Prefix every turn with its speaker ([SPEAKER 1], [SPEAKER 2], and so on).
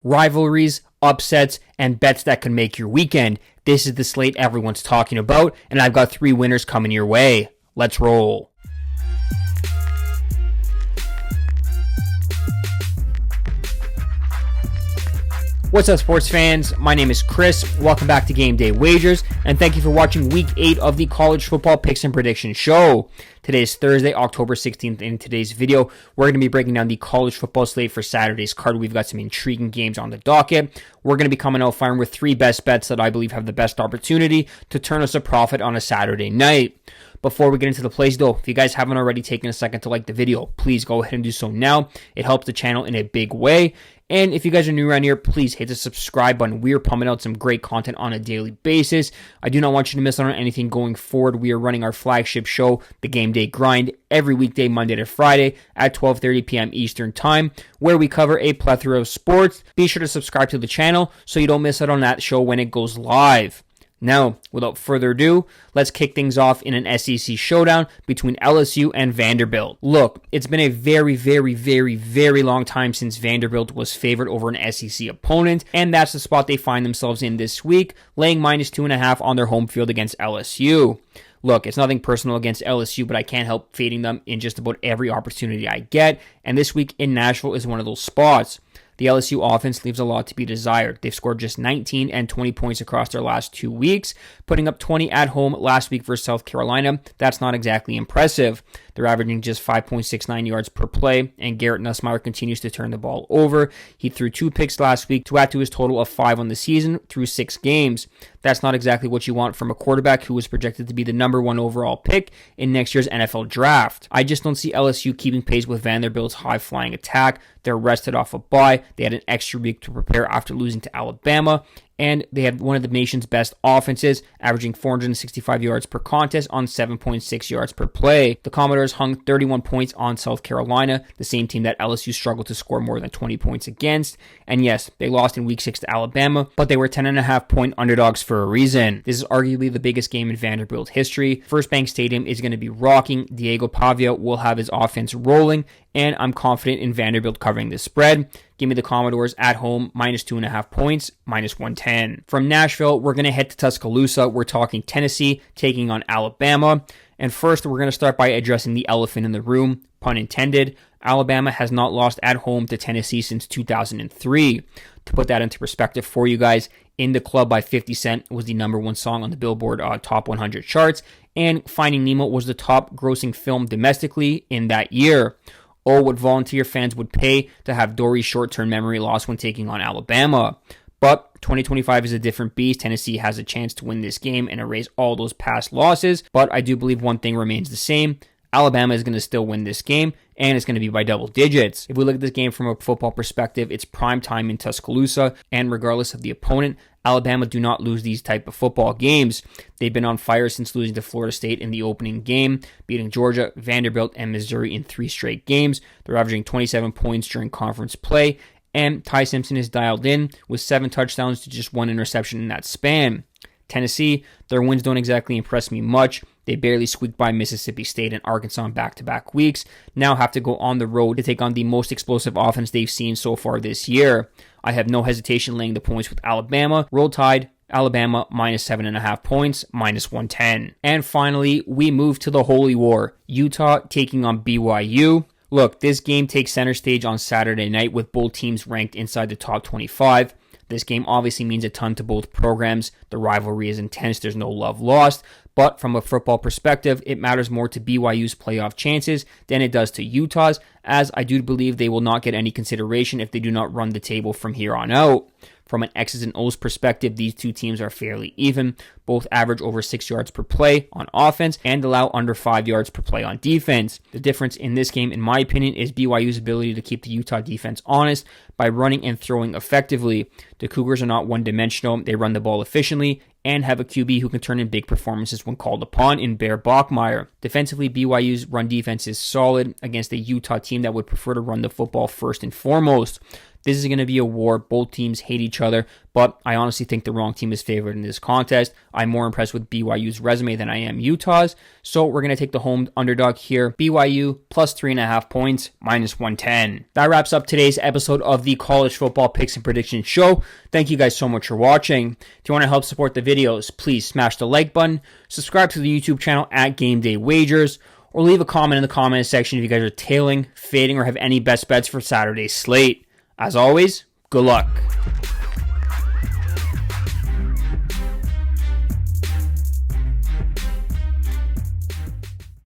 [SPEAKER 1] rivalries, upsets, and bets that can make your weekend. This is the slate everyone's talking about, and I've got 3 winners coming your way. Let's roll. What's up, sports fans? My name is Chris. Welcome back to Game Day Wagers, and thank you for watching Week 8 of the College Football Picks and Prediction Show. Today is Thursday, October 16th. In today's video, we're going to be breaking down the college football slate for Saturday's card. We've got some intriguing games on the docket. We're going to be coming out firing with 3 best bets that I believe have the best opportunity to turn us a profit on a Saturday night. Before we get into the plays though, if you guys haven't already taken a second to like the video, please go ahead and do so now. It helps the channel in a big way. And if you guys are new around here, please hit the subscribe button. We are pumping out some great content on a daily basis. I do not want you to miss out on anything going forward. We are running our flagship show, The Game Day Grind, every weekday, Monday to Friday at 12:30 p.m. Eastern Time, where we cover a plethora of sports. Be sure to subscribe to the channel so you don't miss out on that show when it goes live. Now, without further ado, let's kick things off in an SEC showdown between LSU and Vanderbilt. Look, it's been a very long time since Vanderbilt was favored over an SEC opponent, and that's the spot they find themselves in this week, laying -2.5 on their home field against LSU. Look, it's nothing personal against LSU, but I can't help fading them in just about every opportunity I get, and this week in Nashville is one of those spots. The LSU offense leaves a lot to be desired. They've scored just 19 and 20 points across their last 2 weeks, putting up 20 at home last week versus South Carolina. That's not exactly impressive. They're averaging just 5.69 yards per play, and Garrett Nussmeier continues to turn the ball over. He threw 2 picks last week to add to his total of 5 on the season through 6 games. That's not exactly what you want from a quarterback who was projected to be the #1 overall pick in next year's NFL draft. I just don't see LSU keeping pace with Vanderbilt's high-flying attack. They're rested off a bye. They had an extra week to prepare after losing to Alabama. And they have one of the nation's best offenses, averaging 465 yards per contest on 7.6 yards per play. The Commodores hung 31 points on South Carolina, the same team that LSU struggled to score more than 20 points against. And yes, they lost in Week 6 to Alabama, but they were 10.5-point underdogs for a reason. This is arguably the biggest game in Vanderbilt history. First Bank Stadium is going to be rocking. Diego Pavia will have his offense rolling, and I'm confident in Vanderbilt covering this spread. Give me the Commodores at home, -2.5 points, -110. From Nashville, we're going to head to Tuscaloosa. We're talking Tennessee taking on Alabama. And first, we're going to start by addressing the elephant in the room, pun intended. Alabama has not lost at home to Tennessee since 2003. To put that into perspective for you guys, In the Club by 50 Cent was the #1 song on the Billboard Top 100 charts, and Finding Nemo was the top grossing film domestically in that year. Oh, what volunteer fans would pay to have Dory's short-term memory loss when taking on Alabama. But 2025 is a different beast. Tennessee has a chance to win this game and erase all those past losses. But I do believe one thing remains the same. Alabama is going to still win this game, and it's going to be by double digits. If we look at this game from a football perspective, it's prime time in Tuscaloosa, and regardless of the opponent, Alabama do not lose these type of football games. They've been on fire since losing to Florida State in the opening game, beating Georgia, Vanderbilt, and Missouri in 3 straight games. They're averaging 27 points during conference play, and Ty Simpson is dialed in with 7 touchdowns to just 1 interception in that span. Tennessee, their wins don't exactly impress me much. They barely squeaked by Mississippi State and Arkansas in back-to-back weeks. Now have to go on the road to take on the most explosive offense they've seen so far this year. I have no hesitation laying the points with Alabama. Roll Tide, Alabama -7.5 points, -110. And finally, we move to the Holy War. Utah taking on BYU. Look, this game takes center stage on Saturday night with both teams ranked inside the top 25. This game obviously means a ton to both programs. The rivalry is intense. There's no love lost. But from a football perspective, it matters more to BYU's playoff chances than it does to Utah's, as I do believe they will not get any consideration if they do not run the table from here on out. From an X's and O's perspective, these two teams are fairly even. Both average over 6 yards per play on offense and allow under 5 yards per play on defense. The difference in this game, in my opinion, is BYU's ability to keep the Utah defense honest by running and throwing effectively. The Cougars are not one-dimensional. They run the ball efficiently and have a QB who can turn in big performances when called upon in Bear Bachmeier. Defensively, BYU's run defense is solid against a Utah team that would prefer to run the football first and foremost. This is going to be a war. Both teams hate each other. but I honestly think the wrong team is favored in this contest. I'm more impressed with BYU's resume than I am Utah's, so we're going to take the home underdog here. BYU plus 3.5 points, minus 110. That wraps up today's episode of the College Football Picks and Predictions Show. Thank you guys so much for watching. If you want to help support the videos, please smash the like button, subscribe to the YouTube channel at Game Day Wagers, or leave a comment in the comment section if you guys are tailing, fading, or have any best bets for Saturday's slate. As always, good luck.